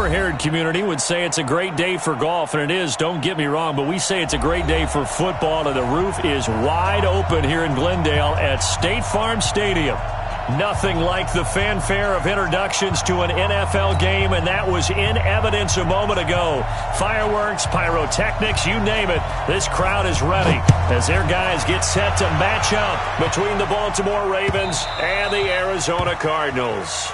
silver-haired community would say it's a great day for golf, and it is, don't get me wrong, but we say it's a great day for football, and the roof is wide open here in Glendale at State Farm Stadium. Nothing like the fanfare of introductions to an NFL game, and that was in evidence a moment ago. Fireworks, pyrotechnics, you name it. This crowd is ready as their guys get set to match up between the Baltimore Ravens and the Arizona Cardinals.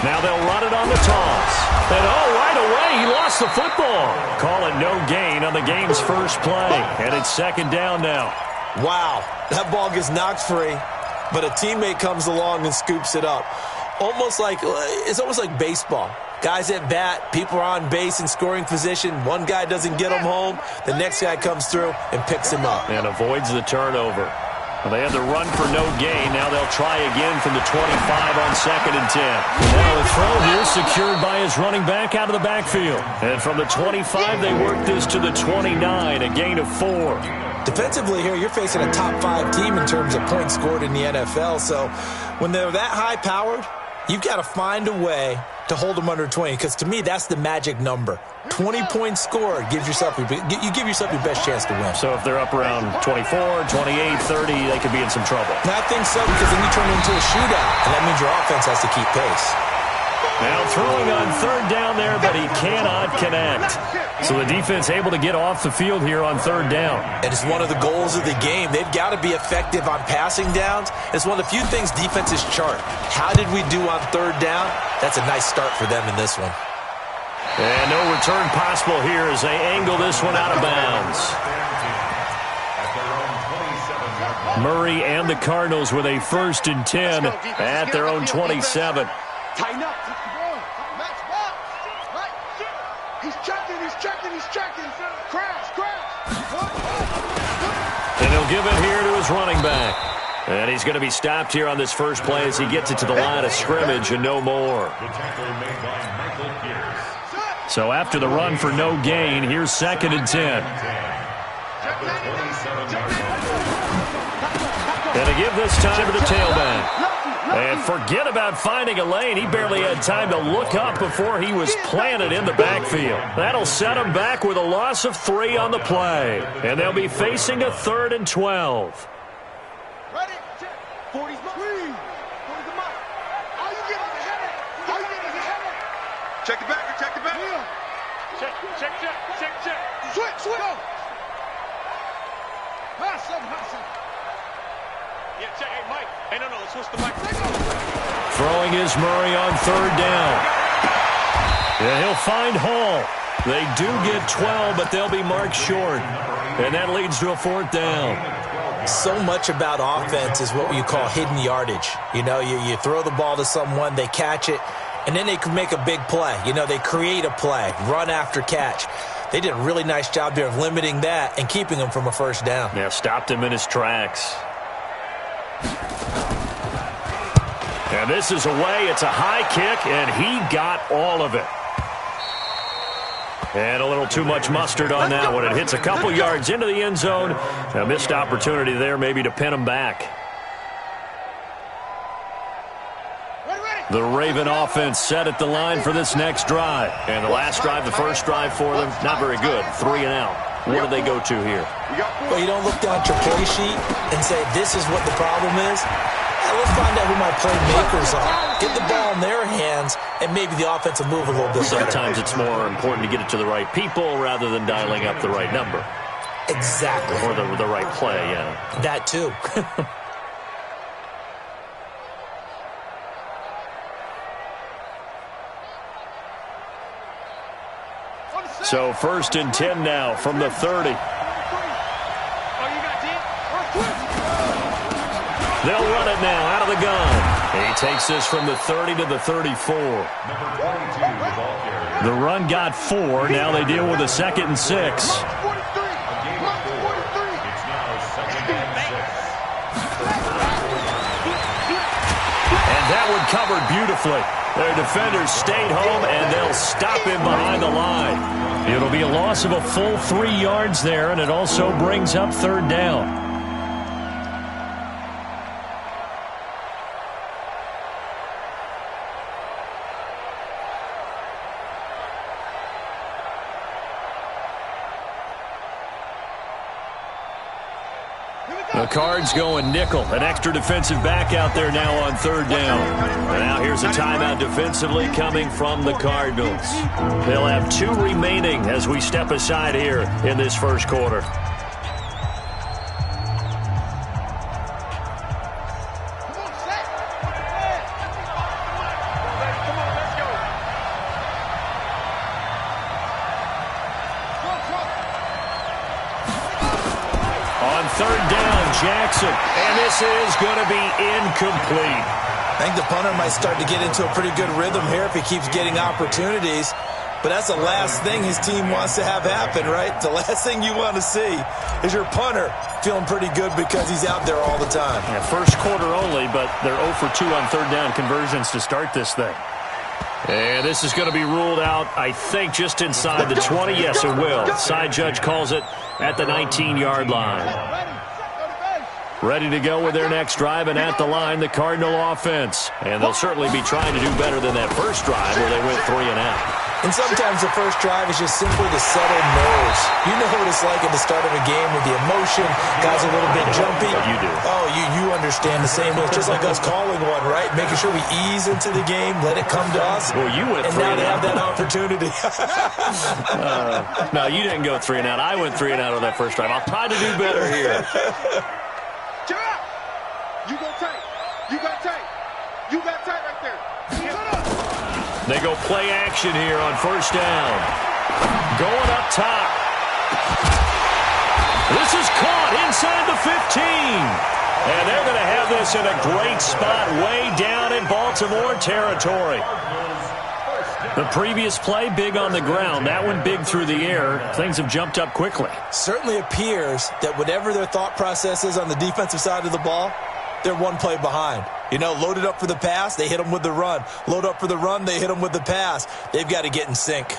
Now they'll run it on the toss. And right away, he lost the football. Call it no gain on the game's first play. And it's second down now. Wow, that ball gets knocked free, but a teammate comes along and scoops it up. It's almost like baseball. Guys at bat, people are on base in scoring position. One guy doesn't get him home. The next guy comes through and picks him up. And avoids the turnover. Well, they had the run for no gain. Now they'll try again from the 25 on second and 10. Now the throw here secured by his running back out of the backfield. And from the 25, they work this to the 29, a gain of 4. Defensively here, you're facing a top-5 team in terms of points scored in the NFL. So when they're that high-powered, you've got to find a way to hold them under 20, because to me, that's the magic number. 20 points scored, you give yourself your best chance to win. So if they're up around 24, 28, 30, they could be in some trouble. I think so, because then you turn it into a shootout, and that means your offense has to keep pace. Now throwing on third down there, but he cannot connect. So the defense able to get off the field here on third down. And it's one of the goals of the game. They've got to be effective on passing downs. It's one of the few things defenses chart. How did we do on third down? That's a nice start for them in this one. And no return possible here as they angle this one out of bounds. Murray and the Cardinals with a 1st and 10 at their own 27. Tighten up. He's checking. Crash. And he'll give it here to his running back. And he's going to be stopped here on this first play as he gets it to the line of scrimmage and no more. So after the run for no gain, here's 2nd and 10. And to give this time to the tailback. And forget about finding a lane. He barely had time to look up before he was planted in the backfield. That'll set him back with a loss of 3 on the play. And they'll be facing a 3rd and 12. Ready? 40's clean. 40's the mark. How you getting the header? Check the back. Check. Switch. Go. Hot seven. Yeah, check. Hey, Mike. Hey, no, let's switch the mic. Throwing is Murray on third down. And he'll find Hall. They do get 12, but they'll be marked short. And that leads to a 4th down. So much about offense is what you call hidden yardage. You know, you throw the ball to someone, they catch it, and then they can make a big play. You know, they create a play, run after catch. They did a really nice job there of limiting that and keeping him from a 1st down. Yeah, stopped him in his tracks. And this is away. It's a high kick, and he got all of it. And a little too much mustard on that one. It hits a couple yards into the end zone. A missed opportunity there maybe to pin him back. The Raven offense set at the line for this next drive. And the last drive, the first drive for them, not very good. 3 and out. What do they go to here? Well, you don't look down at your play sheet and say, this is what the problem is. Let's find out who my playmakers are. Get the ball in their hands, and maybe the offense will move a little bit better. Sometimes it's more important to get it to the right people rather than dialing up the right number. Exactly. Or the right play, yeah. That too. So 1st and 10 now from the 30. They'll run it now out of the gun. He takes this from the 30 to the 34. The run got 4. Now they deal with a 2nd and 6. That one covered beautifully. Their defenders stayed home, and they'll stop him behind the line. It'll be a loss of a full 3 yards there, and it also brings up 3rd down. The Cards going nickel. An extra defensive back out there now on 3rd down. And now here's a timeout defensively coming from the Cardinals. They'll have 2 remaining as we step aside here in this first quarter. Jackson, and this is going to be incomplete. I think the punter might start to get into a pretty good rhythm here if he keeps getting opportunities. But that's the last thing his team wants to have happen, right? The last thing you want to see is your punter feeling pretty good because he's out there all the time. Yeah, first quarter only, but they're 0 for 2 on 3rd down conversions to start this thing. And this is going to be ruled out, I think, just inside the 20. Yes, it will. Side judge calls it at the 19-yard line. Ready to go with their next drive, and at the line, the Cardinal offense. And they'll certainly be trying to do better than that first drive where they went 3 and out. And sometimes the first drive is just simply to settle nerves. You know what it's like at the start of a game with the emotion. Guys a little bit jumpy. You do. Oh, you understand the same way. It's just like us calling one, right? Making sure we ease into the game, let it come to us. Well, you went 3 and out. And now they have that opportunity. No, you didn't go 3 and out. I went 3 and out on that first drive. I'll try to do better here. You go tight. You got tight. You got tight right there. They go play action here on 1st down. Going up top. This is caught inside the 15. And they're going to have this in a great spot way down in Baltimore territory. The previous play, big on the ground. That one big through the air. Things have jumped up quickly. Certainly appears that whatever their thought process is on the defensive side of the ball, they're 1 play behind. You know, loaded up for the pass, they hit them with the run. Load up for the run, they hit them with the pass. They've got to get in sync.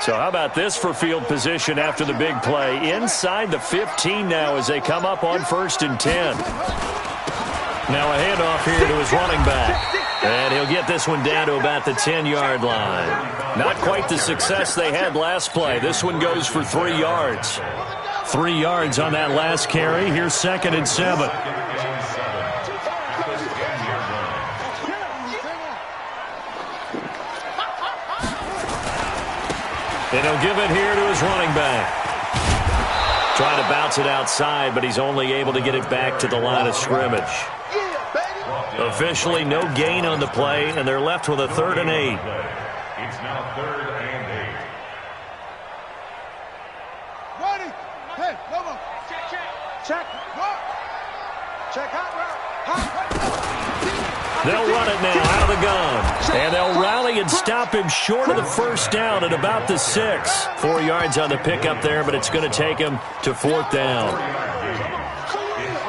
So how about this for field position after the big play? Inside the 15 now as they come up on 1st and 10. Now a handoff here to his running back. And he'll get this one down to about the 10-yard line. Not quite the success they had last play. This one goes for 3 yards. 3 yards on that last carry. Here's 2nd and 7. And he'll give it here to his running back. Trying to bounce it outside, but he's only able to get it back to the line of scrimmage. Officially no gain on the play, and they're left with a 3rd and 8. It's now 3rd and 8. Ready? Hey, come on. Check. Check hot route. They'll run it now out of the gun. And they'll rally and stop him short of the 1st down at about the 6. 4 yards on the pickup there, but it's going to take him to 4th down.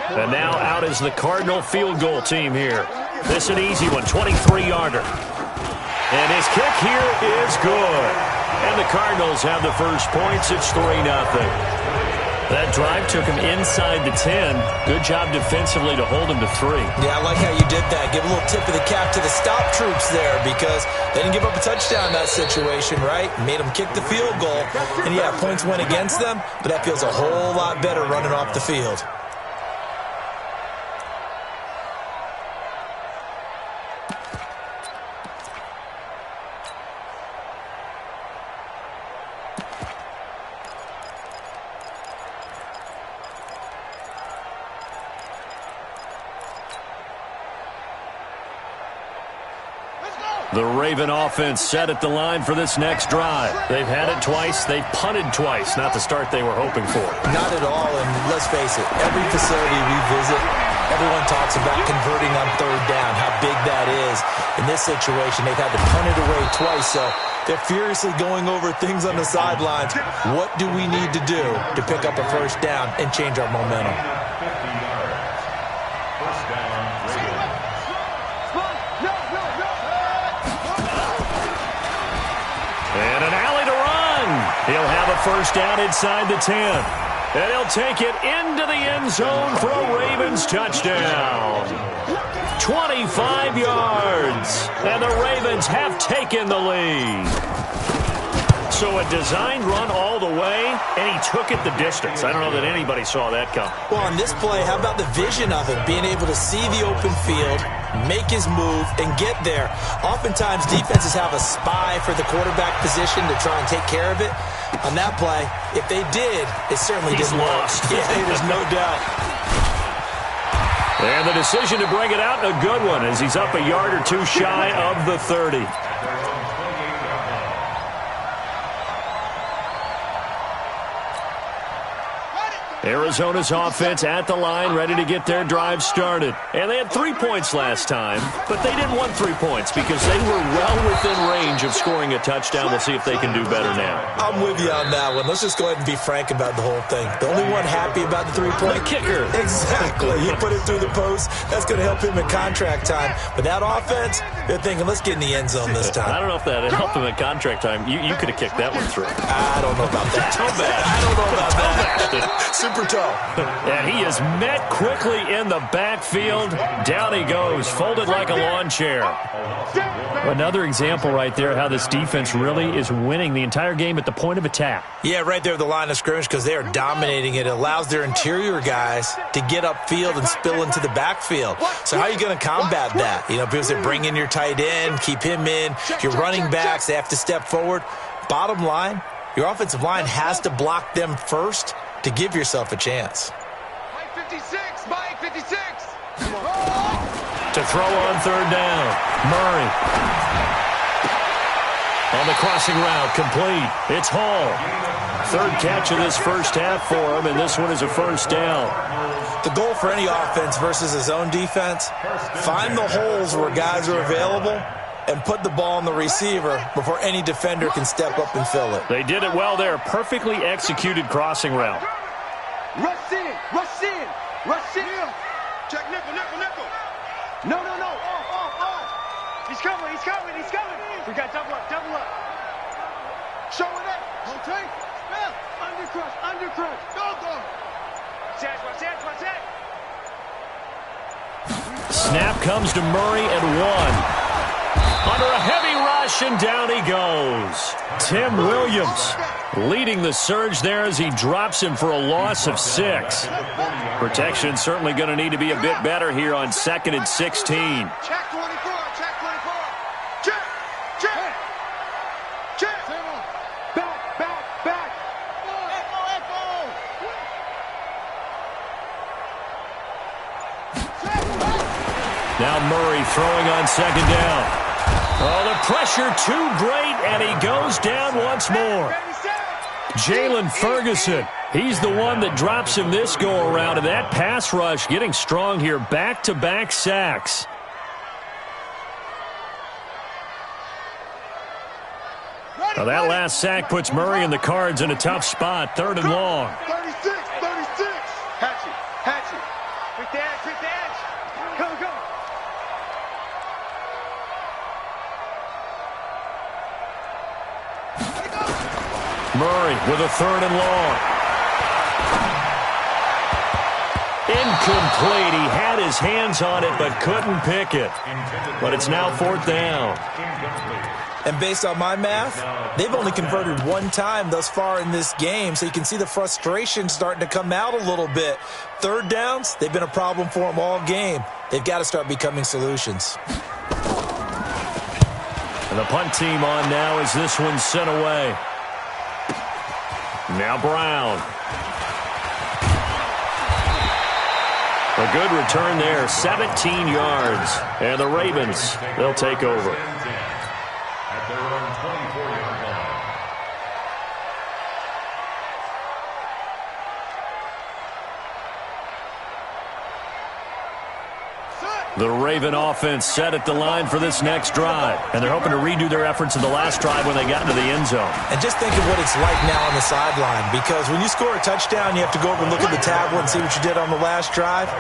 And now out is the Cardinal field goal team here. This is an easy one, 23-yarder. And his kick here is good. And the Cardinals have the first points. It's 3-0. That drive took him inside the 10. Good job defensively to hold him to 3. Yeah, I like how you did that. Give a little tip of the cap to the stop troops there because they didn't give up a touchdown in that situation, right? Made them kick the field goal. And, yeah, points went against them, but that feels a whole lot better running off the field. The Raven offense set at the line for this next drive. They've had it twice. They've punted twice. Not the start they were hoping for. Not at all, and let's face it, every facility we visit, everyone talks about converting on third down, how big that is. In this situation, they've had to punt it away twice, so they're furiously going over things on the sidelines. What do we need to do to pick up a first down and change our momentum? And an alley to run. He'll have a first down inside the 10. And he'll take it into the end zone for a Ravens touchdown. 25 yards. And the Ravens have taken the lead. So a designed run all the way, and he took it the distance. I don't know that anybody saw that come. Well, on this play, how about the vision of him, being able to see the open field, make his move, and get there. Oftentimes, defenses have a spy for the quarterback position to try and take care of it. On that play, if they did, it certainly didn't work. Yeah, there's no doubt. And the decision to bring it out, a good one, as he's up a yard or two shy of the 30. Arizona's offense at the line, ready to get their drive started. And they had 3 points last time, but they didn't want 3 points because they were well within range of scoring a touchdown. We'll see if they can do better now. I'm with you on that one. Let's just go ahead and be frank about the whole thing. The only one happy about the three-point? The kicker. Exactly. He put it through the post. That's going to help him in contract time. But that offense, they're thinking, let's get in the end zone this time. I don't know if that helped him in contract time. You could have kicked that one through. I don't know about that. Toe bad. I don't know about that. Super toe. And he is met quickly in the backfield. Down he goes, folded like a lawn chair. Another example right there how this defense really is winning the entire game at the point of attack. Yeah, right there at the line of scrimmage because they are dominating it. It allows their interior guys to get upfield and spill into the backfield. So how are you going to combat that? You know, people say bring in your tight end, keep him in. Your running backs, they have to step forward. Bottom line, your offensive line has to block them first to give yourself a chance. Mike 56, Mike 56. To throw on third down, Murray. On the crossing route, complete. It's Hall. Third catch of this first half for him, and this one is a first down. The goal for any offense versus his own defense, find the holes where guys are available and put the ball on the receiver before any defender can step up and fill it. They did it well there. Perfectly executed crossing route. Rush in, rush in, rush in. Check nickel, nickel, nickel. No. He's coming. We got double up. Show it up. Hold tight. Undercrush. Go. Watch that. Snap comes to Murray at 1. Under a heavy rush, and down he goes. Tim Williams leading the surge there as he drops him for a loss of 6. Protection certainly going to need to be a bit better here on 2nd and 16. Check 24. Check. Back. Now Murray throwing on 2nd down. Oh, the pressure too great, and he goes down once more. Jalen Ferguson, he's the one that drops him this go-around, and that pass rush getting strong here. Back-to-back sacks. Now that last sack puts Murray and the Cards in a tough spot, 3rd and long. 36. Hatchet. Quick dash. Go. Murray with a 3rd and long. Incomplete. He had his hands on it but couldn't pick it. But it's now 4th down. And based on my math, they've only converted 1 time thus far in this game, so you can see the frustration starting to come out a little bit. 3rd downs, they've been a problem for them all game. They've got to start becoming solutions. And the punt team on now as this one's sent away. Now Brown. A good return there, 17 yards. And the Ravens, they'll take over. The Raven offense set at the line for this next drive. And they're hoping to redo their efforts in the last drive when they got into the end zone. And just think of what it's like now on the sideline. Because when you score a touchdown, you have to go over and look at the tablet and see what you did on the last drive.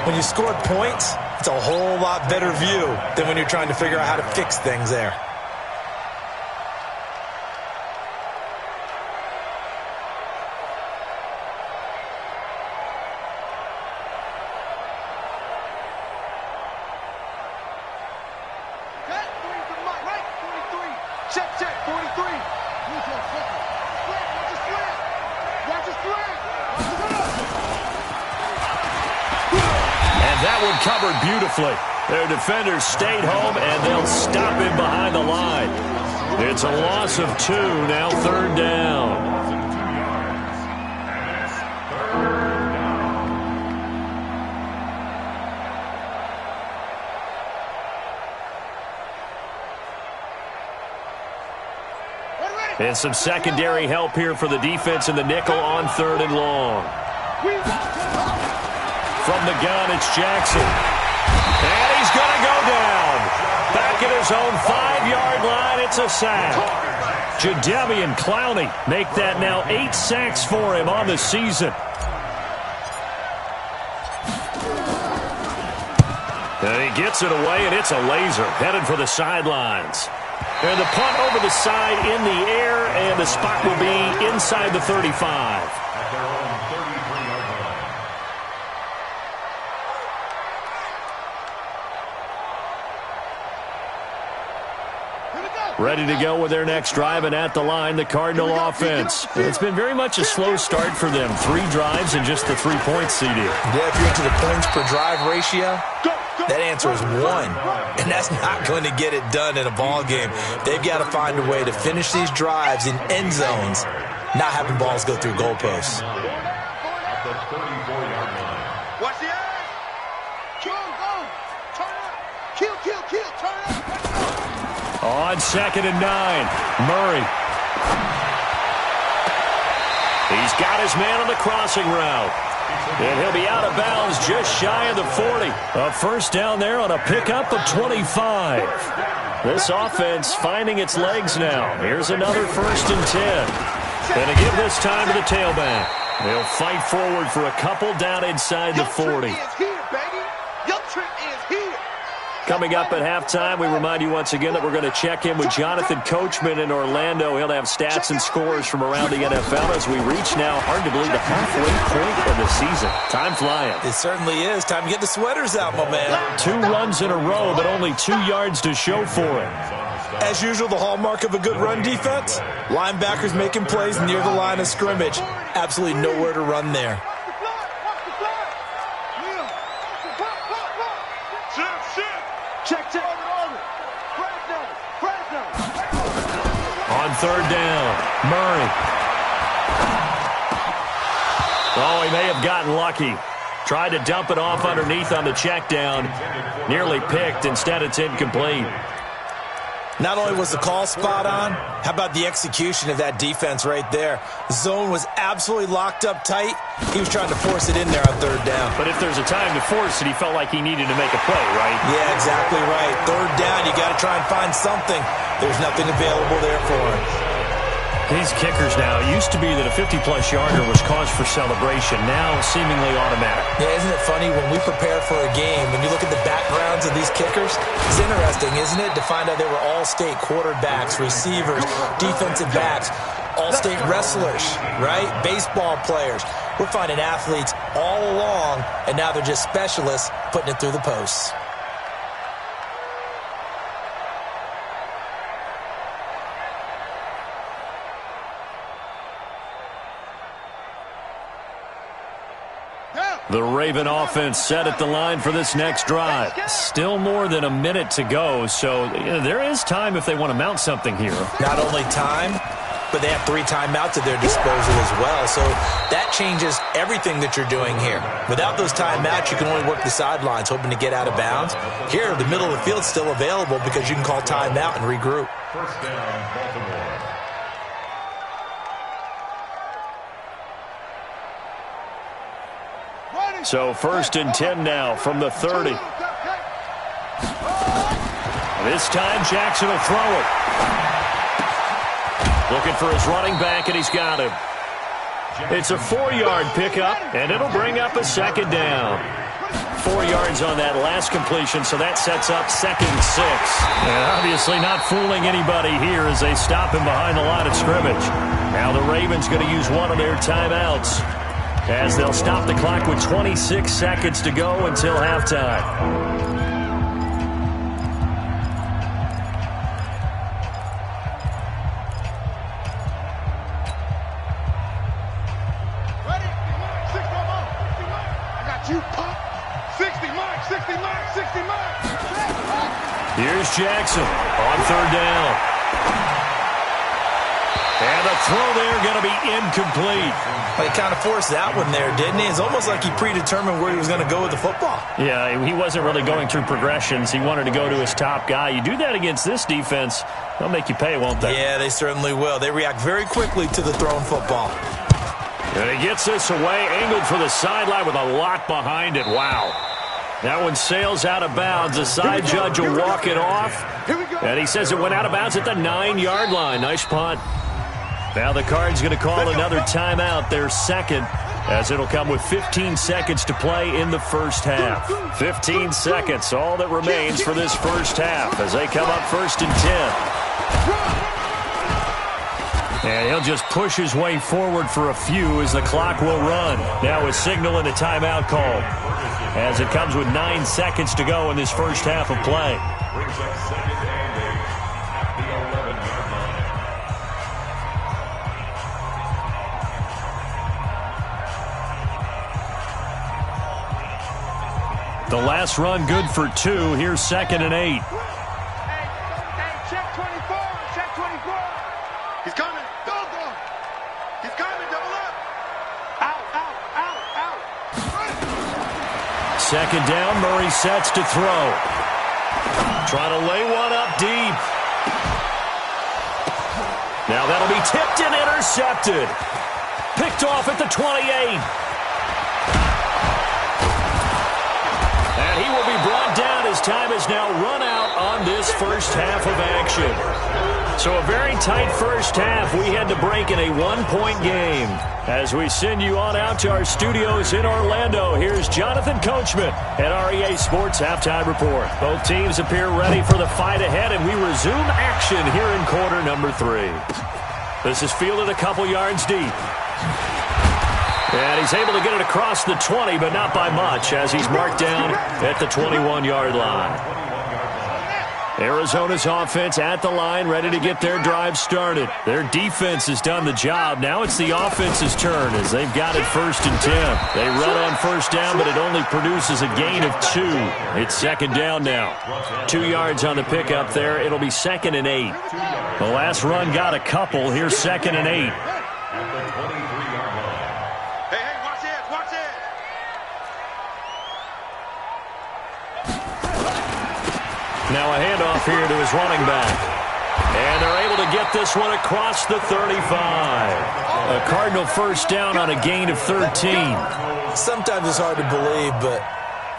When you scored points, it's a whole lot better view than when you're trying to figure out how to fix things there. Covered beautifully. Their defenders stayed home, and they'll stop him behind the line. It's a loss of 2, now 3rd down. And some secondary help here for the defense in the nickel on 3rd and long. From the gun, it's Jackson. And he's going to go down. Back at his own 5-yard line, it's a sack. Jadeveon Clowney make that now 8 sacks for him on the season. And he gets it away, and it's a laser headed for the sidelines. And the punt over the side in the air, and the spot will be inside the 35. Ready to go with their next drive, and at the line, the Cardinal offense. It's been very much a slow start for them. 3 drives and just the 3 points, CD. Yeah, if you're into the points per drive ratio, that answer is 1. And that's not going to get it done in a ball game. They've got to find a way to finish these drives in end zones, not having balls go through goalposts. Watch the eyes. Kill, go. Turn up. Kill, turn up. On 2nd and 9, Murray. He's got his man on the crossing route. And he'll be out of bounds just shy of the 40. A first down there on a pickup of 25. This offense finding its legs now. Here's another 1st and 10. And to give this time to the tailback. They'll fight forward for a couple down inside the 40. Coming up at halftime, we remind you once again that we're going to check in with Jonathan Coachman in Orlando. He'll have stats and scores from around the NFL as we reach now, hard to believe, the halfway point of the season. Time flying. It certainly is. Time to get the sweaters out, my man. 2 runs in a row, but only 2 yards to show for it. As usual, the hallmark of a good run defense, linebackers making plays near the line of scrimmage. Absolutely nowhere to run there. On 3rd down, Murray. Oh, he may have gotten lucky. Tried to dump it off underneath on the check down. Nearly picked. Instead, it's incomplete. Not only was the call spot on, how about the execution of that defense right there? The zone was absolutely locked up tight. He was trying to force it in there on 3rd down. But if there's a time to force it, he felt like he needed to make a play, right? Yeah, exactly right. 3rd down, you got to try and find something. There's nothing available there for him. These kickers now, it used to be that a 50-plus yarder was cause for celebration. Now, seemingly automatic. Yeah, isn't it funny? When we prepare for a game, when you look at the backgrounds of these kickers, it's interesting, isn't it, to find out they were all-state quarterbacks, receivers, defensive backs, all-state wrestlers, right? Baseball players. We're finding athletes all along, and now they're just specialists putting it through the posts. The Raven offense set at the line for this next drive. Still more than a minute to go, so there is time if they want to mount something here. Not only time, but they have 3 timeouts at their disposal as well, so that changes everything that you're doing here. Without those timeouts, you can only work the sidelines, hoping to get out of bounds. Here, the middle of the field's still available because you can call timeout and regroup. First down, Baltimore. So 1st and 10 now from the 30. This time, Jackson will throw it. Looking for his running back, and he's got him. It's a 4-yard pickup, and it'll bring up a second down. 4 yards on that last completion, so that sets up 2nd and 6. And obviously not fooling anybody here as they stop him behind the line of scrimmage. Now the Ravens going to use one of their timeouts as they'll stop the clock with 26 seconds to go until halftime. Here's Jackson on 3rd down. And the throw there going to be incomplete. Well, he kind of forced that one there, didn't he? It's almost like he predetermined where he was going to go with the football. Yeah, he wasn't really going through progressions. He wanted to go to his top guy. You do that against this defense, they'll make you pay, won't they? Yeah, they certainly will. They react very quickly to the thrown football. And he gets this away, angled for the sideline with a lot behind it. Wow. That one sails out of bounds. The side judge will walk it off. And he says it went out of bounds at the 9-yard line. Nice punt. Now the Cards going to call another timeout, their second, as it'll come with 15 seconds to play in the first half. 15 seconds, all that remains for this first half as they come up 1st and 10. And he'll just push his way forward for a few as the clock will run. Now a signal and a timeout call as it comes with 9 seconds to go in this first half of play. Brings up 2nd and 8 at the 11-yard line. The last run good for 2. Here's 2nd and 8. Hey, check 24. Check 24. He's coming. Go. He's coming. Double up. Out. 2nd down, Murray sets to throw. Trying to lay one up deep. Now that'll be tipped and intercepted. Picked off at the 28. And he will be brought down as time is now run out on this first half of action. So a very tight first half. We had to break in a 1-point game. As we send you on out to our studios in Orlando, here's Jonathan Coachman at REA Sports Halftime Report. Both teams appear ready for the fight ahead, and we resume action here in quarter number 3. This is fielded a couple yards deep. And he's able to get it across the 20, but not by much, as he's marked down at the 21-yard line. Arizona's offense at the line, ready to get their drive started. Their defense has done the job. Now it's the offense's turn as they've got it 1st and 10. They run on 1st down, but it only produces a gain of 2. It's 2nd down now. 2 yards on the pickup there. It'll be 2nd and 8. The last run got a couple. Here's 2nd and 8. At the 23-yard line. Hey, watch this. Now a handoff here to his running back. And they're able to get this one across the 35. A Cardinal 1st down on a gain of 13. Sometimes it's hard to believe, but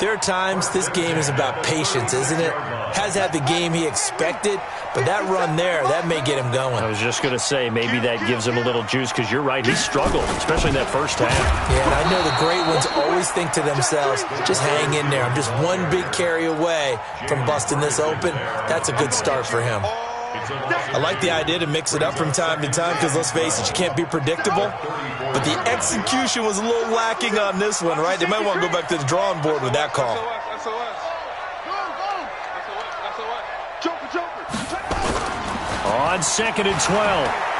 there are times this game is about patience, isn't it? Has had the game he expected, but that run there, that may get him going. I was just going to say, maybe that gives him a little juice, because you're right, he struggled, especially in that first half. Yeah, and I know the great ones always think to themselves, just hang in there. I'm just one big carry away from busting this open. That's a good start for him. I like the idea to mix it up from time to time, because let's face it, you can't be predictable. But the execution was a little lacking on this one, right? They might want to go back to the drawing board with that call. On 2nd and 12,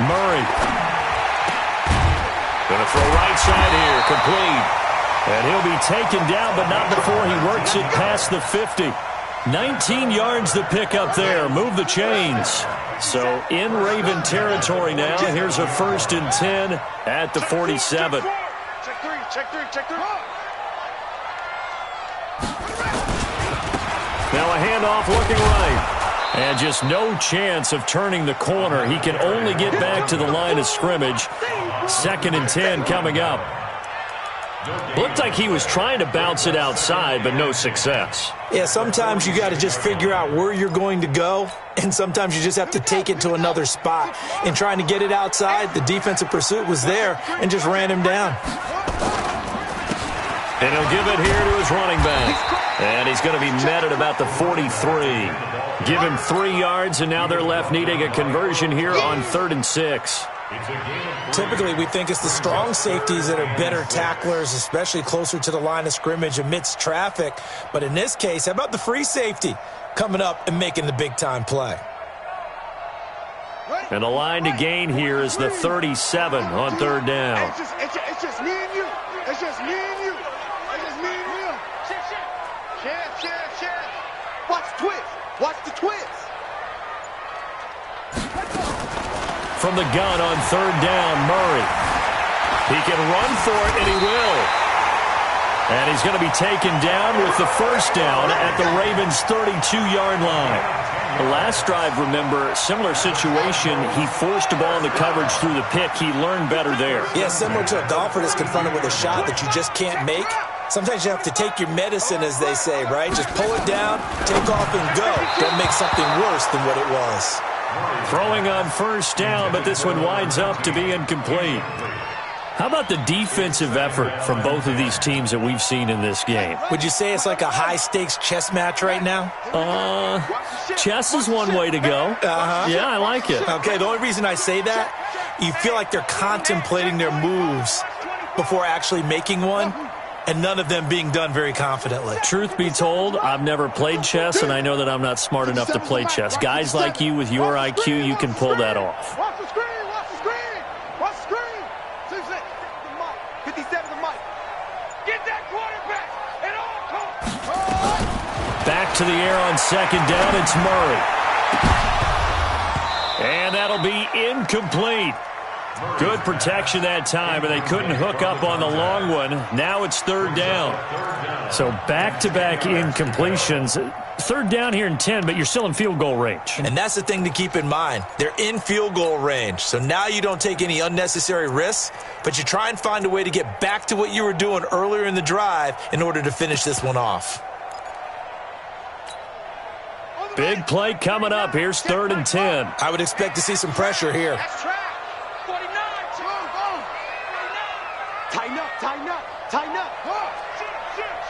Murray. Going to throw right side here, complete. And he'll be taken down, but not before he works it past the 50. 19 yards the pick up there. Move the chains. So in Raven territory now. Here's a 1st and 10 at the 47. Check three. Now a handoff looking right. And just no chance of turning the corner. He can only get back to the line of scrimmage. 2nd and 10 coming up. Looked like he was trying to bounce it outside, but no success. Yeah, sometimes you got to just figure out where you're going to go, and sometimes you just have to take it to another spot. In trying to get it outside, the defensive pursuit was there and just ran him down. And he'll give it here to his running back. And he's going to be met at about the 43. Give him 3 yards, and now they're left needing a conversion here on 3rd and 6. Typically, we think it's the strong safeties that are better tacklers, especially closer to the line of scrimmage amidst traffic. But in this case, how about the free safety coming up and making the big-time play? And the line to gain here is the 37 on 3rd down. It's just me and you. It's just me and you. It's just me and you. Share. Watch the twist. Watch the twist. From the gun on 3rd down, Murray. He can run for it, and he will. And he's going to be taken down with the 1st down at the Ravens' 32-yard line. The last drive, remember, similar situation. He forced the ball in the coverage through the pick. He learned better there. Yeah, similar to a golfer that's confronted with a shot that you just can't make. Sometimes you have to take your medicine, as they say, right? Just pull it down, take off, and go. Don't make something worse than what it was. Throwing on 1st down, but this one winds up to be incomplete. How about the defensive effort from both of these teams that we've seen in this game? Would you say it's like a high-stakes chess match right now? Chess is one way to go. Yeah, I like it. Okay, the only reason I say that, you feel like they're contemplating their moves before actually making one, and none of them being done very confidently. Truth be told, I've never played chess, and I know that I'm not smart enough to play chess. Guys like you with your IQ, you can pull that off. Watch the screen. Watch the screen. Watch the screen. 57 the mic. Get that quarterback at all costs. Back to the air on 2nd down. It's Murray. And that'll be incomplete. Good protection that time, and they couldn't hook up on the long one. Now it's 3rd down. So back-to-back incompletions. 3rd down here in 10, but you're still in field goal range. And that's the thing to keep in mind. They're in field goal range. So now you don't take any unnecessary risks, but you try and find a way to get back to what you were doing earlier in the drive in order to finish this one off. Big play coming up. Here's 3rd and 10. I would expect to see some pressure here. Tighten up.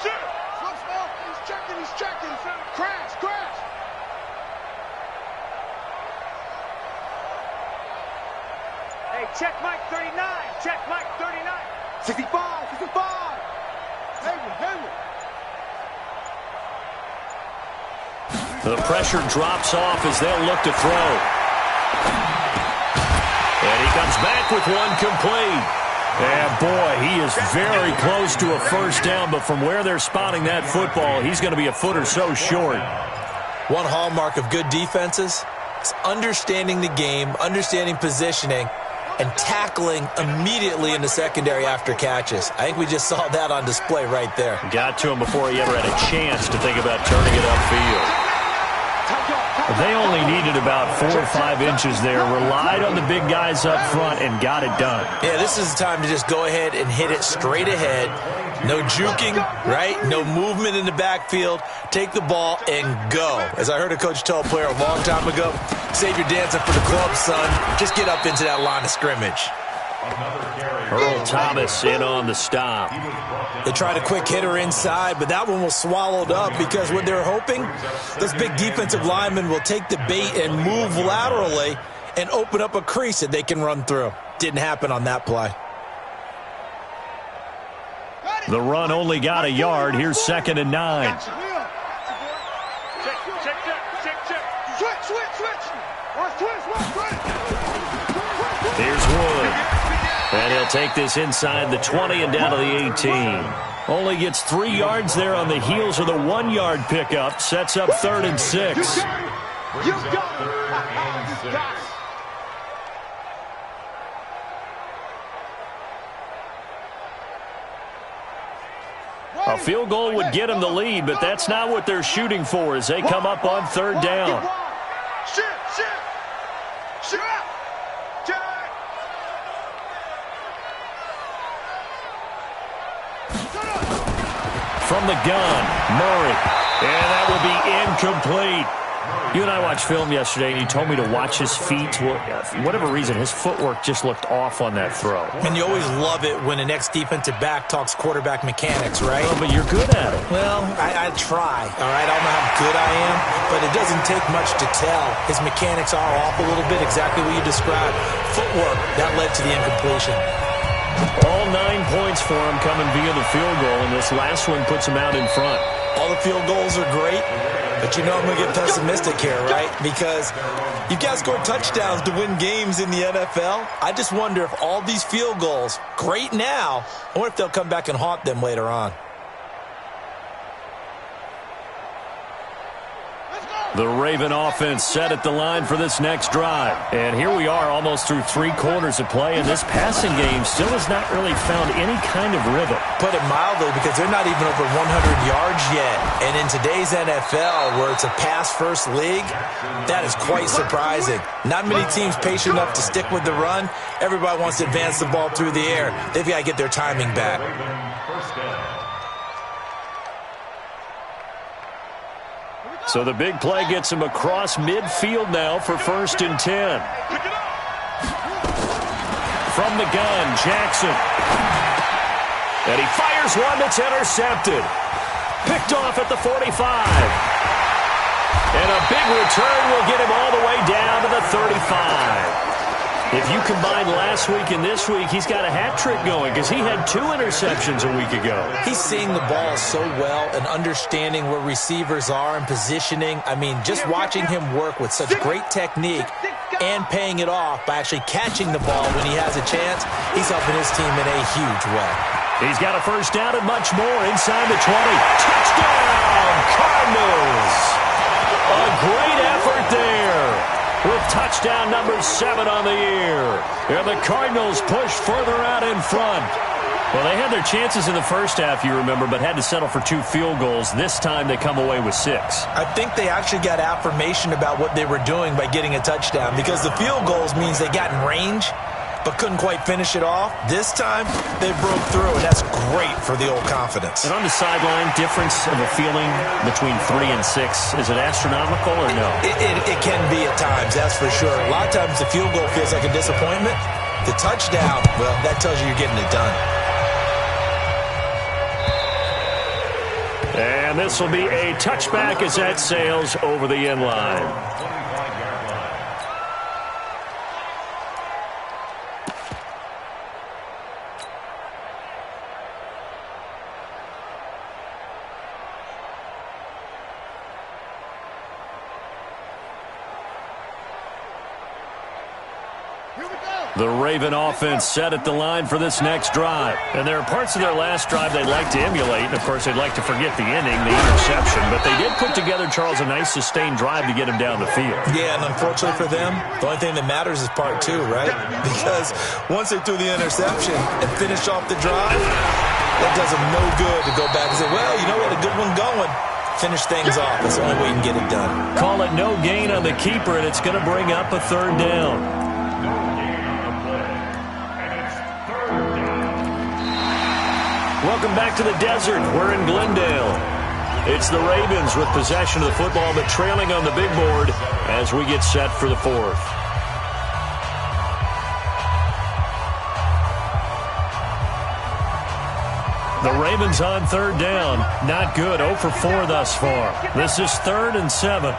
Shit. He's checking. Crash. Hey, check Mike 39. 65. Hayward. The pressure drops off as they'll look to throw. And he comes back with one complete. And, boy, he is very close to a 1st down, but from where they're spotting that football, he's going to be a foot or so short. One hallmark of good defenses is understanding the game, understanding positioning, and tackling immediately in the secondary after catches. I think we just saw that on display right there. Got to him before he ever had a chance to think about turning it upfield. They only needed about 4 or 5 inches there, relied on the big guys up front, and got it done. Yeah, this is the time to just go ahead and hit it straight ahead. No juking, right? No movement in the backfield. Take the ball and go. As I heard a coach tell a player a long time ago, save your dancing for the club, son. Just get up into that line of scrimmage. Earl Thomas in on the stop. They tried a quick hitter inside, but that one was swallowed up because what they're hoping, those big defensive linemen will take the bait and move laterally and open up a crease that they can run through. Didn't happen on that play. The run only got a yard. Here's 2nd and 9. Here's Wood. And he'll take this inside the 20 and down to the 18. Only gets 3 yards there on the heels of the 1-yard pickup. Sets up 3rd and 6. A field goal would get them the lead, but that's not what they're shooting for as they come up on 3rd down. from the gun. Murray. And that will be incomplete. You and I watched film yesterday, and you told me to watch his feet. For whatever reason, his footwork just looked off on that throw. And you always love it when an ex-defensive back talks quarterback mechanics, right? Oh, but you're good at it. Well, I try, all right? I don't know how good I am, but it doesn't take much to tell. His mechanics are off a little bit, exactly what you described. Footwork, that led to the incompletion. All 9 points for him coming via the field goal, and this last one puts him out in front. All the field goals are great, but you know I'm going to get pessimistic here, right? Because you've got to score touchdowns to win games in the NFL. I just wonder if all these field goals, great now, I wonder if they'll come back and haunt them later on. The Raven offense set at the line for this next drive. And here we are almost through 3 quarters of play, and this passing game still has not really found any kind of rhythm. Put it mildly, because they're not even over 100 yards yet. And in today's NFL, where it's a pass-first league, that is quite surprising. Not many teams patient enough to stick with the run. Everybody wants to advance the ball through the air. They've got to get their timing back. So the big play gets him across midfield now for 1st and 10. From the gun, Jackson. And he fires one that's intercepted. Picked off at the 45. And a big return will get him all the way down to the 35. If you combine last week and this week, he's got a hat trick going because he had 2 interceptions a week ago. He's seeing the ball so well and understanding where receivers are and positioning. I mean, just watching him work with such great technique and paying it off by actually catching the ball when he has a chance, he's helping his team in a huge way. He's got a first down and much more inside the 20. Touchdown, Cardinals! A great effort there, with touchdown number 7 on the year. And the Cardinals push further out in front. Well, they had their chances in the first half, you remember, but had to settle for 2 field goals. This time they come away with 6. I think they actually got affirmation about what they were doing by getting a touchdown, because the field goals means they got in range but couldn't quite finish it off. This time, they broke through, and that's great for the old confidence. And on the sideline, difference of a feeling between 3 and 6, is it astronomical or no? It can be at times, that's for sure. A lot of times the field goal feels like a disappointment. The touchdown, well, that tells you you're getting it done. And this will be a touchback as that sails over the end line. The Raven offense set at the line for this next drive. And there are parts of their last drive they'd like to emulate. And, of course, they'd like to forget the inning, the interception. But they did put together, Charles, a nice sustained drive to get him down the field. Yeah, and unfortunately for them, the only thing that matters is part 2, right? Because once they threw the interception and finished off the drive, that does them no good to go back and say, well, you know what, a good one going. Finish things off. That's the only way you can get it done. Call it no gain on the keeper, and it's going to bring up a 3rd down. Welcome back to the desert. We're in Glendale. It's the Ravens with possession of the football, but trailing on the big board as we get set for the 4th. The Ravens on 3rd down. Not good. 0 for 4 thus far. This is 3rd and 7.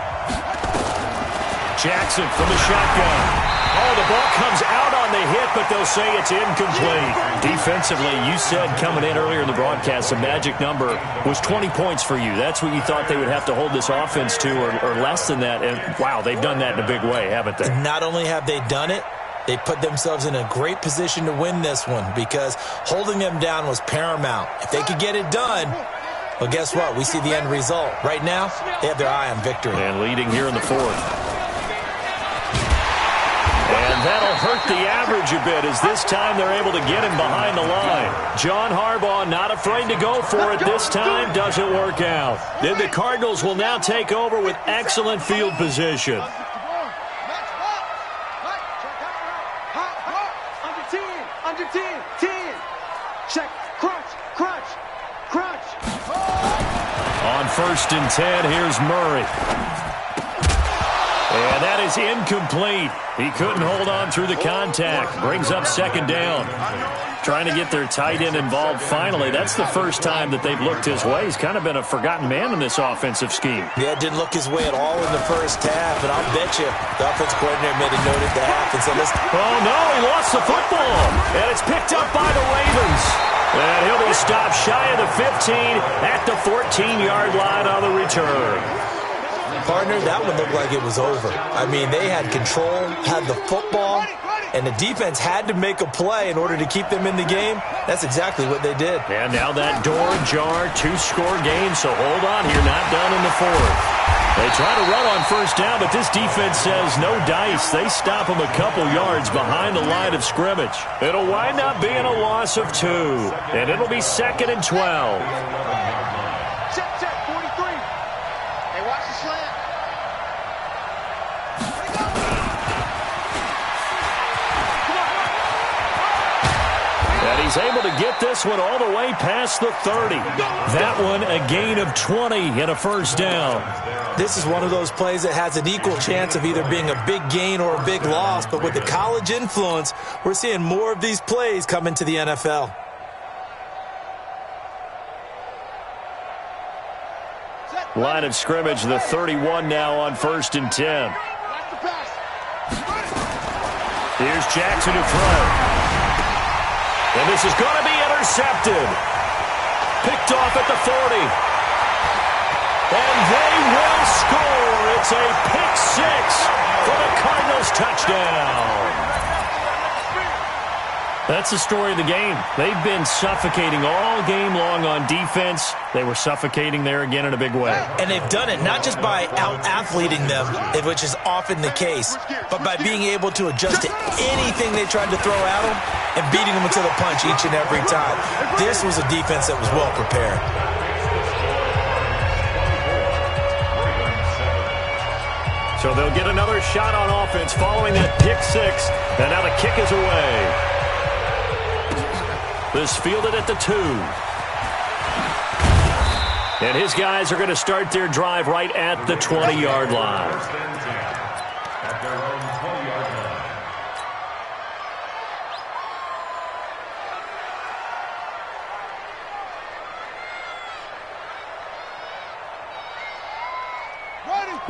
Jackson from the shotgun. Oh, the ball comes out on the hit, but they'll say it's incomplete. Defensively, you said coming in earlier in the broadcast, the magic number was 20 points for you. That's what you thought they would have to hold this offense to, or less than that. And, wow, they've done that in a big way, haven't they? Not only have they done it, they put themselves in a great position to win this one, because holding them down was paramount. If they could get it done, well, guess what? We see the end result. Right now, they have their eye on victory. And leading here in the 4th. And that'll hurt the average a bit, as this time they're able to get him behind the line. John Harbaugh not afraid to go for it this time. Doesn't work out. Then the Cardinals will now take over with excellent field position. Under 10. Check. Crunch. 1st and 10. Here's Murray. And that is incomplete. He couldn't hold on through the contact. Brings up 2nd down. Trying to get their tight end involved finally. That's the first time that they've looked his way. He's kind of been a forgotten man in this offensive scheme. Yeah, didn't look his way at all in the first half. And I'll bet you the offensive coordinator made a note at the half and said, listen. Oh, no, he lost the football. And it's picked up by the Ravens. And he'll be stopped shy of the 15 at the 14-yard line on the return. Partner, that one looked like it was over. I mean, they had control, had the football, and the defense had to make a play in order to keep them in the game. That's exactly what they did. And now that door ajar, 2-score game, so hold on here, not done in the 4th. They try to run on 1st down, but this defense says no dice. They stop them a couple yards behind the line of scrimmage. It'll wind up being a loss of 2, and it'll be 2nd and 12. Set, 43. Hey, watch the slant. And he's able to get this one all the way past the 30. That one a gain of 20 and a 1st down. This is one of those plays that has an equal chance of either being a big gain or a big loss. But with the college influence, we're seeing more of these plays come into the NFL. Line of scrimmage, the 31 now on 1st and 10. Here's Jackson in front. And this is going to be intercepted. Picked off at the 40. And they will score. It's a pick 6 for the Cardinals touchdown. That's the story of the game. They've been suffocating all game long on defense. They were suffocating there again in a big way. And they've done it not just by out-athleting them, which is often the case, but by being able to adjust to anything they tried to throw at them and beating them to the punch each and every time. This was a defense that was well prepared. So they'll get another shot on offense following that pick 6. And now the kick is away. This fielded at the 2. And his guys are going to start their drive right at the 20-yard line.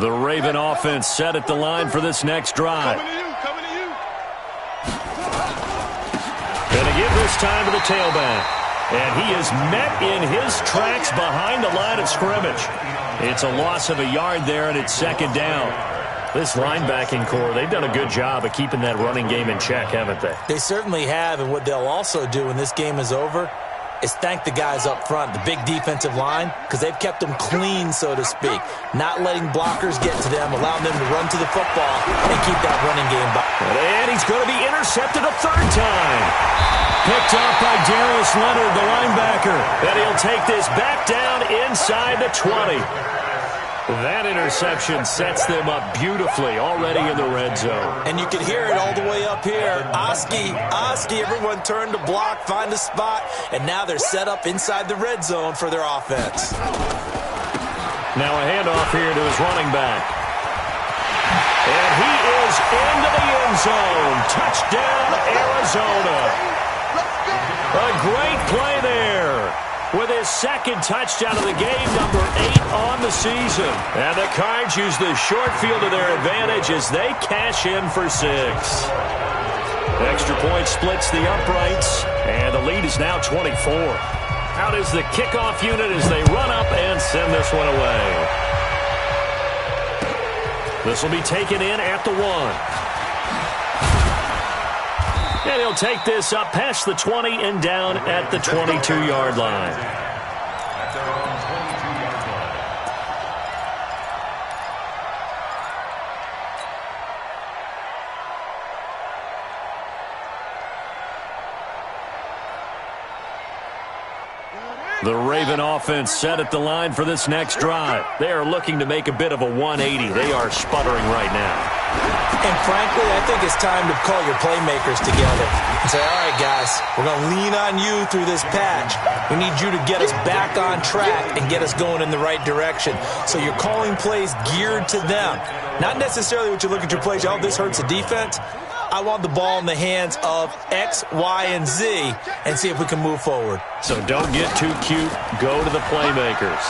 The Raven offense set at the line for this next drive. And to give this time to the tailback. And he is met in his tracks behind the line of scrimmage. It's a loss of a yard there, and it's 2nd down. This linebacking core, they've done a good job of keeping that running game in check, haven't they? They certainly have, and what they'll also do when this game is over is thank the guys up front, the big defensive line, because they've kept them clean, so to speak. Not letting blockers get to them, allowing them to run to the football and keep that running game by. And he's going to be intercepted a 3rd time. Picked off by Darius Leonard, the linebacker. And he'll take this back down inside the 20. That interception sets them up beautifully already in the red zone. And you can hear it all the way up here. Oski, everyone turned to block, find a spot, and now they're set up inside the red zone for their offense. Now a handoff here to his running back. And he is into the end zone. Touchdown, Arizona. A great play there. With his 2nd touchdown of the game, number 8 on the season. And the Cards use the short field to their advantage as they cash in for 6. Extra point splits the uprights, and the lead is now 24. Out is the kickoff unit as they run up and send this one away. This will be taken in at the 1. And he'll take this up past the 20 and down at the 22-yard line. The Raven offense set at the line for this next drive. They are looking to make a bit of a 180. They are sputtering right now. And frankly, I think it's time to call your playmakers together and say, all right, guys, we're going to lean on you through this patch. We need you to get us back on track and get us going in the right direction. So you're calling plays geared to them. Not necessarily what you look at your plays, oh, this hurts the defense. I want the ball in the hands of X, Y, and Z and see if we can move forward. So don't get too cute. Go to the playmakers.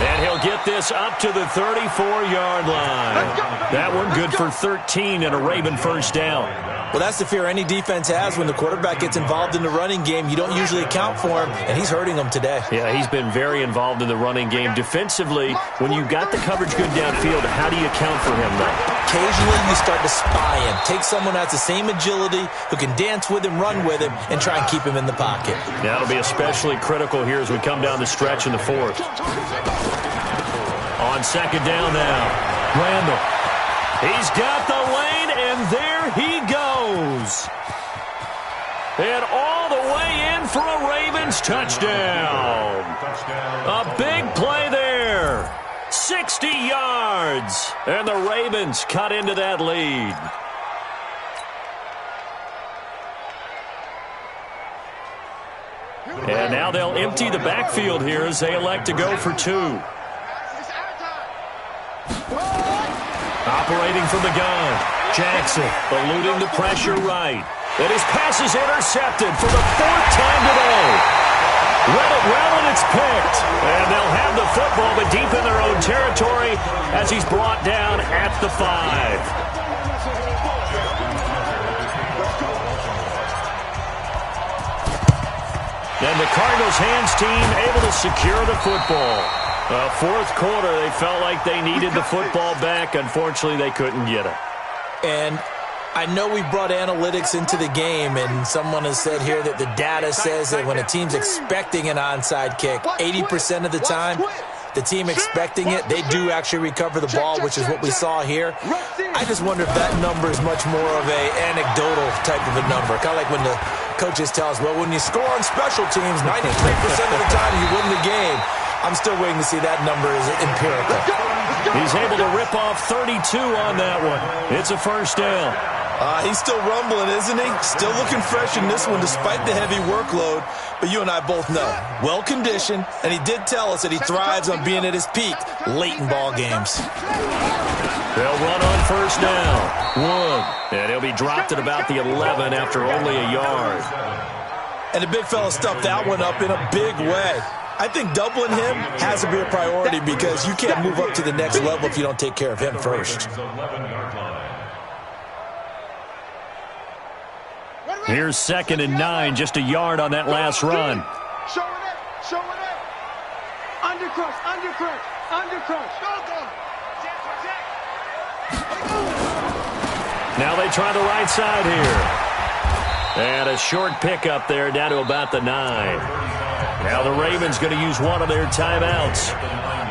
And he'll get this up to the 34-yard line. That one good for 13 and a Raven first down. Well, that's the fear any defense has when the quarterback gets involved in the running game. You don't usually account for him, and he's hurting them today. Yeah, he's been very involved in the running game. Defensively, when you've got the coverage good downfield, how do you account for him, though? Occasionally, you start to spy him. Take someone who has the same agility, who can dance with him, run with him, and try and keep him in the pocket. That'll be especially critical here as we come down the stretch in the fourth. On second down now, Randall. He's got the lane, and there he goes. And all the way in for a Ravens touchdown. A big play there. 60 yards. And the Ravens cut into that lead. And now they'll empty the backfield here as they elect to go for two. Operating from the gun, Jackson eluding the pressure right. And his pass is intercepted for the fourth time today. Read it well, and it's picked. And they'll have the football, but deep in their own territory as he's brought down at the 5. And the Cardinals' hands team able to secure the football. Fourth quarter, they felt like they needed the football back. Unfortunately, they couldn't get it. And I know we brought analytics into the game, and someone has said here that the data says that when a team's expecting an onside kick, 80% of the time, the team expecting it, they do actually recover the ball, which is what we saw here. I just wonder if that number is much more of a anecdotal type of a number. Kind of like when the coaches tell us, well, when you score on special teams, 93% of the time you win the game. I'm still waiting to see that number is empirical. He's able to rip off 32 on that one. It's a first down. He's still rumbling, isn't he? Still looking fresh in this one despite the heavy workload. But you and I both know, well-conditioned, and he did tell us that he thrives on being at his peak late in ball games. They'll run on first down. Wood. And he'll be dropped at about the 11 after only a yard. And the big fella stuffed that one up in a big way. I think doubling him has to be a priority because you can't move up to the next level if you don't take care of him first. Here's 2nd and 9, just a yard on that last run. Show it up, show it up. Undercrush, undercrush, undercrush. Now they try the right side here. And a short pickup there down to about the 9. Now the Ravens going to use one of their timeouts.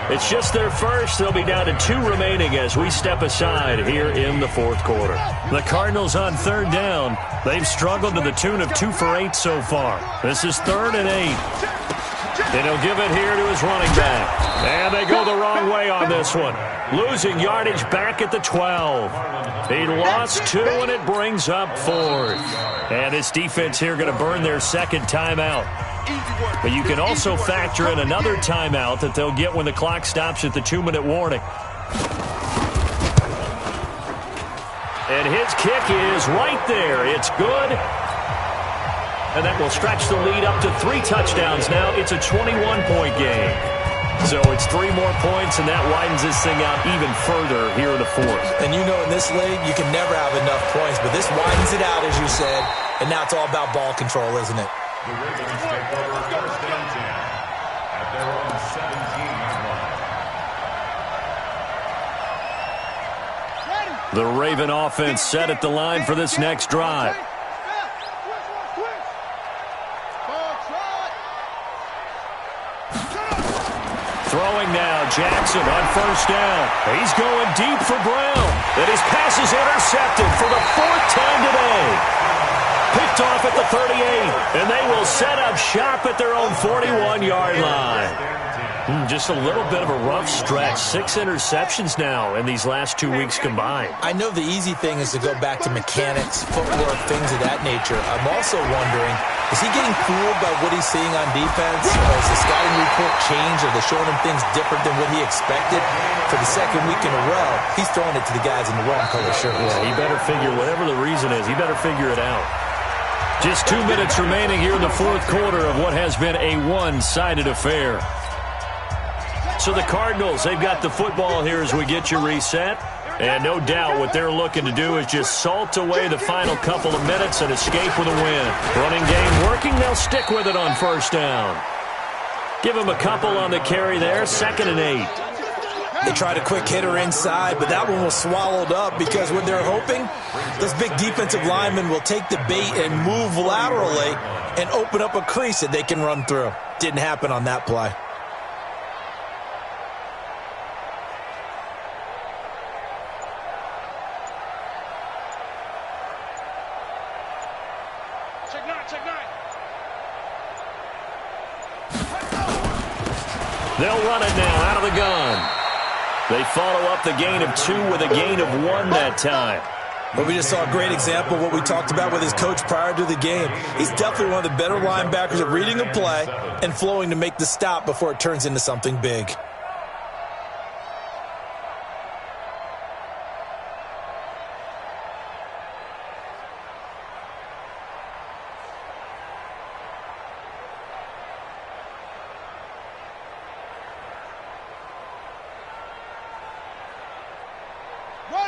It's just their first. They'll be down to 2 remaining as we step aside here in the fourth quarter. The Cardinals on third down. They've struggled to the tune of 2 for 8 so far. This is 3rd and 8. And he'll give it here to his running back. And they go the wrong way on this one. Losing yardage back at the 12. He lost 2, and it brings up 4th. And this defense here going to burn their second timeout. But you can also factor in another timeout that they'll get when the clock stops at the 2-minute warning. And his kick is right there. It's good. And that will stretch the lead up to 3 touchdowns now. It's a 21-point game. So it's 3 more points, and that widens this thing out even further here in the fourth. And you know in this league, you can never have enough points, but this widens it out, as you said. And now it's all about ball control, isn't it? The Ravens take over first and 10 at their own 17-yard line. The Raven offense set at the line for this next drive. Throwing now, Jackson on first down. He's going deep for Brown. And his pass is intercepted for the 4th time today. Picked off at the 38, and they will set up shop at their own 41-yard line. Just a little bit of a rough stretch. 6 interceptions now in these last 2 weeks combined. I know the easy thing is to go back to mechanics, footwork, things of that nature. I'm also wondering, is he getting fooled by what he's seeing on defense? Or has the scouting report changed? Are they showing him things different than what he expected? For the second week in a row, he's throwing it to the guys in the wrong color shirts. Yeah, he better figure, whatever the reason is, he better figure it out. Just 2 minutes remaining here in the fourth quarter of what has been a one-sided affair. So the Cardinals, they've got the football here as we get you reset. And no doubt what they're looking to do is just salt away the final couple of minutes and escape with a win. Running game working, they'll stick with it on first down. Give them a couple on the carry there, 2nd and 8. They tried a quick hitter inside, but that one was swallowed up because what they're hoping, those big defensive linemen will take the bait and move laterally and open up a crease that they can run through. Didn't happen on that play. They'll run it now out of the gun. They follow up the gain of 2 with a gain of 1 that time. But we just saw a great example of what we talked about with his coach prior to the game. He's definitely one of the better linebackers at reading a play and flowing to make the stop before it turns into something big.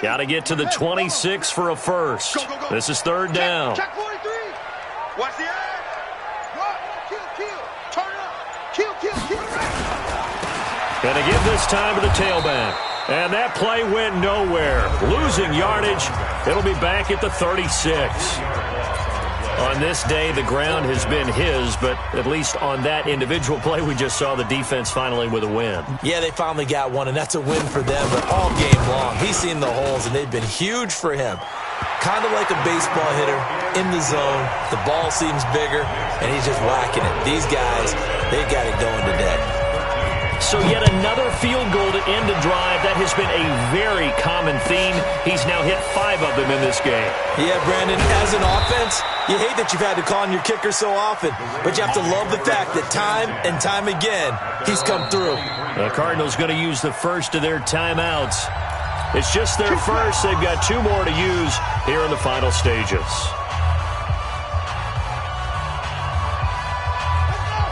Got to get to the 26 for a first. This is 3rd down. Check 43. Watch the edge. Run. Kill. Turn up. Kill. Going to give this time to the tailback. And that play went nowhere. Losing yardage. It'll be back at the 36. On this day, the ground has been his, but at least on that individual play, we just saw the defense finally with a win. Yeah, they finally got one, and that's a win for them, but all game long, he's seen the holes, and they've been huge for him. Kind of like a baseball hitter in the zone. The ball seems bigger, and he's just whacking it. These guys, they've got it going today. So yet another field goal to end a drive. That has been a very common theme. He's now hit 5 of them in this game. Yeah, Brandon, as an offense, you hate that you've had to call on your kicker so often, but you have to love the fact that time and time again, he's come through. The Cardinals going to use the first of their timeouts. It's just their first. They've got 2 more to use here in the final stages.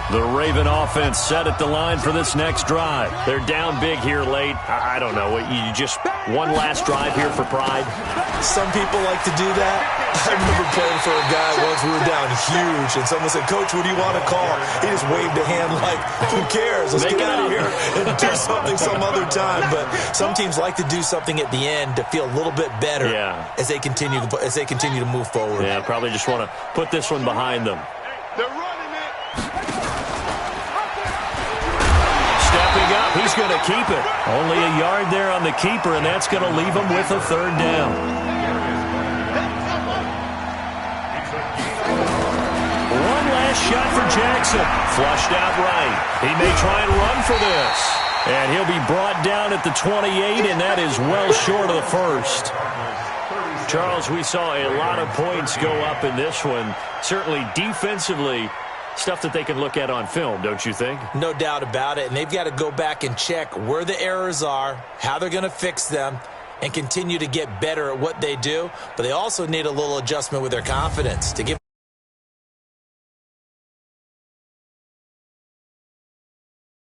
The Raven offense set at the line for this next drive. They're down big here late. I don't know. You just one last drive here for pride? Some people like to do that. I remember playing for a guy once. We were down huge, and someone said, "Coach, what do you want to call?" He just waved a hand like, "Who cares? Let's get out of here and do something some other time." But some teams like to do something at the end to feel a little bit better as they continue to move forward. Yeah, probably just want to put this one behind them. They're running it. Stepping up, he's going to keep it. Only a yard there on the keeper, and that's going to leave him with a 3rd down. One last shot for Jackson. Flushed out right. He may try and run for this. And he'll be brought down at the 28, and that is well short of the first. Charles, we saw a lot of points go up in this one. Certainly defensively, stuff that they can look at on film, don't you think? No doubt about it, and they've got to go back and check where the errors are, how they're going to fix them, and continue to get better at what they do. But they also need a little adjustment with their confidence to give